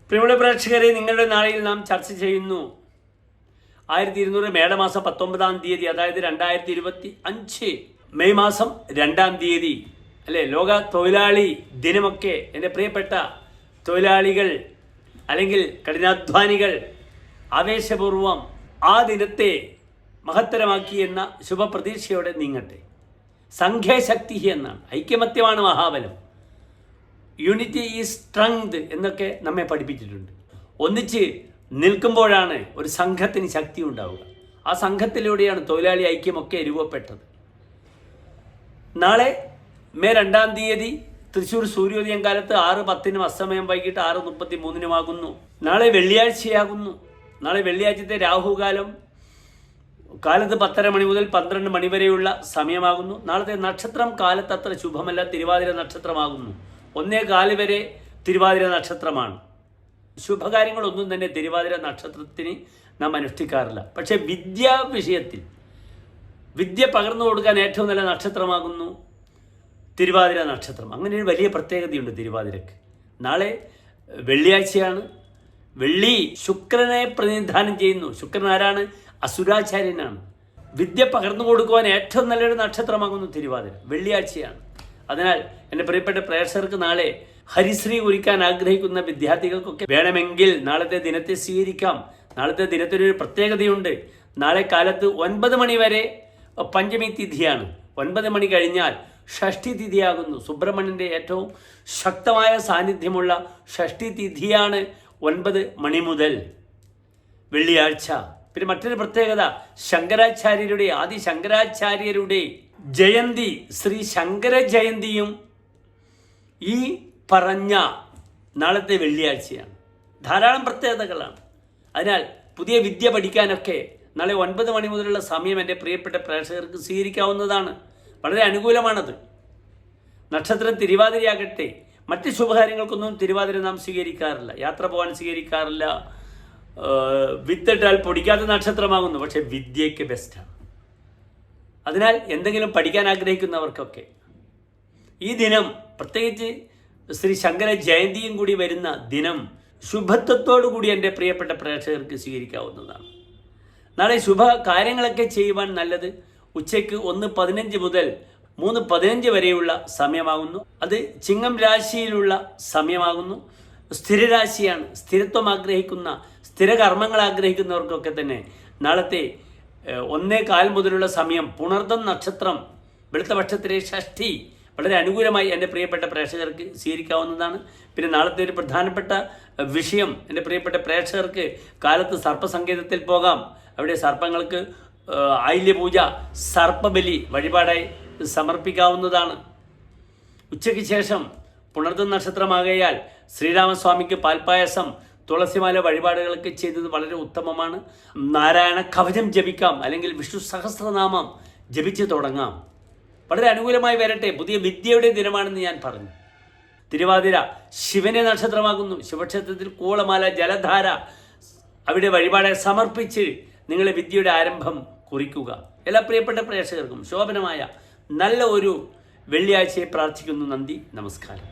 പ്രിയമുള്ള പ്രേക്ഷകരെ, നിങ്ങളുടെ നാളിൽ നാം ചർച്ച ചെയ്യുന്നു 1200 മേടമാസം 19-ാം തീയതി, അതായത് 2025 മെയ് മാസം 2-ാം തീയതി അല്ലേ, ലോക തൊഴിലാളി ദിനമൊക്കെ എൻ്റെ പ്രിയപ്പെട്ട തൊഴിലാളികൾ അല്ലെങ്കിൽ കഠിനാധ്വാനികൾ ആവേശപൂർവം ആ ദിനത്തെ മഹത്തരമാക്കി എന്ന ശുഭപ്രതീക്ഷയോടെ നീങ്ങട്ടെ. സംഖ്യാശക്തി എന്നാണ്, ഐക്യമത്യമാണ് മഹാബലം, യൂണിറ്റി ഈസ് സ്ട്രെങ്ത് എന്നൊക്കെ നമ്മെ പഠിപ്പിച്ചിട്ടുണ്ട്. ഒന്നിച്ച് നിൽക്കുമ്പോഴാണ് ഒരു സംഘത്തിന് ശക്തി ഉണ്ടാവുക. ആ സംഘത്തിലൂടെയാണ് തൊഴിലാളി ഐക്യമൊക്കെ രൂപപ്പെട്ടത്. നാളെ മെയ് 2-ാം തീയതി തൃശ്ശൂർ സൂര്യോദയം കാലത്ത് 6:10 അസ്തമയം വൈകിട്ട് 6:33 നാളെ വെള്ളിയാഴ്ചയാകുന്നു. നാളെ വെള്ളിയാഴ്ചത്തെ രാഹുകാലം കാലത്ത് 10:30 മണി മുതൽ 12 മണി വരെയുള്ള സമയമാകുന്നു. നാളത്തെ നക്ഷത്രം കാലത്ത് അത്ര ശുഭമല്ല, തിരുവാതിര നക്ഷത്രമാകുന്നു. 1:15 വരെ തിരുവാതിര നക്ഷത്രമാണ്. ശുഭകാര്യങ്ങളൊന്നും തന്നെ തിരുവാതിര നക്ഷത്രത്തിന് നാം അനുഷ്ഠിക്കാറില്ല. പക്ഷേ വിദ്യാ വിഷയത്തിൽ വിദ്യ പകർന്നു കൊടുക്കാൻ ഏറ്റവും നല്ല നക്ഷത്രമാകുന്നു തിരുവാതിര നക്ഷത്രം. അങ്ങനെ ഒരു വലിയ പ്രത്യേകതയുണ്ട് തിരുവാതിരക്ക്. നാളെ വെള്ളിയാഴ്ചയാണ്. വെള്ളി ശുക്രനെ പ്രതിനിധാനം ചെയ്യുന്നു. ശുക്രൻ ആരാണ്? അസുരാചാര്യനാണ്. വിദ്യ പകർന്നു കൊടുക്കുവാൻ ഏറ്റവും നല്ലൊരു നക്ഷത്രമാകുന്നു തിരുവാതിര. വെള്ളിയാഴ്ചയാണ്. അതിനാൽ എൻ്റെ പ്രിയപ്പെട്ട പ്രേക്ഷകർക്ക് നാളെ ഹരിശ്രീ കുറിക്കാൻ ആഗ്രഹിക്കുന്ന വിദ്യാർത്ഥികൾക്കൊക്കെ വേണമെങ്കിൽ നാളത്തെ ദിനത്തെ സ്വീകരിക്കാം. നാളത്തെ ദിനത്തിനൊരു പ്രത്യേകതയുണ്ട്. നാളെ കാലത്ത് 9 മണി വരെ പഞ്ചമി തിഥിയാണ്. 9 മണി കഴിഞ്ഞാൽ ഷഷ്ഠി തിഥിയാകുന്നു. സുബ്രഹ്മണ്യൻ്റെ ഏറ്റവും ശക്തമായ സാന്നിധ്യമുള്ള ഷഷ്ഠി തിഥിയാണ് 9 മണി മുതൽ വെള്ളിയാഴ്ച. പിന്നെ മറ്റൊരു പ്രത്യേകത, ശങ്കരാചാര്യരുടെ ആദി ശങ്കരാചാര്യരുടെ ജയന്തി, ശ്രീ ശങ്കര ജയന്തിയും ഈ പറഞ്ഞ നാളത്തെ വെള്ളിയാഴ്ചയാണ്. ധാരാളം പ്രത്യേകതകളാണ്. അതിനാൽ പുതിയ വിദ്യ പഠിക്കാനൊക്കെ നാളെ 9 മണി മുതലുള്ള സമയം എൻ്റെ പ്രിയപ്പെട്ട പ്രേക്ഷകർക്ക് സ്വീകരിക്കാവുന്നതാണ്. വളരെ അനുകൂലമാണത്. നക്ഷത്രം തിരുവാതിരയാകട്ടെ. മറ്റ് ശുഭകാര്യങ്ങൾക്കൊന്നും തിരുവാതിര നാം സ്വീകരിക്കാറില്ല. യാത്ര പോകാൻ സ്വീകരിക്കാറില്ല. വിത്തിട്ടാൽ പൊടിക്കാത്ത നക്ഷത്രമാകുന്നു. പക്ഷേ വിദ്യയ്ക്ക് ബെസ്റ്റാണ്. അതിനാൽ എന്തെങ്കിലും പഠിക്കാൻ ആഗ്രഹിക്കുന്നവർക്കൊക്കെ ഈ ദിനം, പ്രത്യേകിച്ച് ശ്രീ ശങ്കര ജയന്തിയും കൂടി വരുന്ന ദിനം, ശുഭത്വത്തോടു കൂടി എൻ്റെ പ്രിയപ്പെട്ട പ്രേക്ഷകർക്ക് സ്വീകരിക്കാവുന്നതാണ്. നാളെ ശുഭ കാര്യങ്ങളൊക്കെ ചെയ്യുവാൻ നല്ലത് ഉച്ചയ്ക്ക് 1:15 മുതൽ 3:15 വരെയുള്ള സമയമാകുന്നു. അത് ചിങ്ങം രാശിയിലുള്ള സമയമാകുന്നു. സ്ഥിരരാശിയാണ്. സ്ഥിരത്വം ആഗ്രഹിക്കുന്ന, സ്ഥിരകർമ്മങ്ങൾ ആഗ്രഹിക്കുന്നവർക്കൊക്കെ തന്നെ നാളത്തെ 1:15 മുതലുള്ള സമയം, പുണർദം നക്ഷത്രം, വെളുത്ത പക്ഷത്തിലെ ഷഷ്ഠി വളരെ അനുകൂലമായി എൻ്റെ പ്രിയപ്പെട്ട പ്രേക്ഷകർക്ക് സ്വീകരിക്കാവുന്നതാണ്. പിന്നെ നാളത്തെ ഒരു പ്രധാനപ്പെട്ട വിഷയം, എൻ്റെ പ്രിയപ്പെട്ട പ്രേക്ഷകർക്ക് കാലത്ത് സർപ്പസങ്കേതത്തിൽ പോകാം. അവിടെ സർപ്പങ്ങൾക്ക് ആയില്യപൂജ, സർപ്പബലി വഴിപാടായി സമർപ്പിക്കാവുന്നതാണ്. ഉച്ചയ്ക്ക് ശേഷം പുണർദം നക്ഷത്രമാകയാൽ ശ്രീരാമസ്വാമിക്ക് പാൽപ്പായസം, തുളസിമാല വഴിപാടുകളൊക്കെ ചെയ്തത് വളരെ ഉത്തമമാണ്. നാരായണ കവചം ജപിക്കാം, അല്ലെങ്കിൽ വിഷ്ണു സഹസ്രനാമം ജപിച്ച് തുടങ്ങാം. വളരെ അനുകൂലമായി വരട്ടെ. പുതിയ വിദ്യയുടെ ദിനമാണെന്ന് ഞാൻ പറഞ്ഞു. തിരുവാതിര ശിവനെ നക്ഷത്രമാകുന്നു. ശിവക്ഷേത്രത്തിൽ കൂളമാല, ജലധാര അവിടെ വഴിപാടായി സമർപ്പിച്ച് നിങ്ങളെ വിദ്യയുടെ ആരംഭം കുറിക്കുക. എല്ലാ പ്രിയപ്പെട്ട പ്രേക്ഷകർക്കും ശോഭനമായ നല്ല ഒരു വെള്ളിയാഴ്ചയെ പ്രാർത്ഥിക്കുന്നു. നന്ദി, നമസ്കാരം.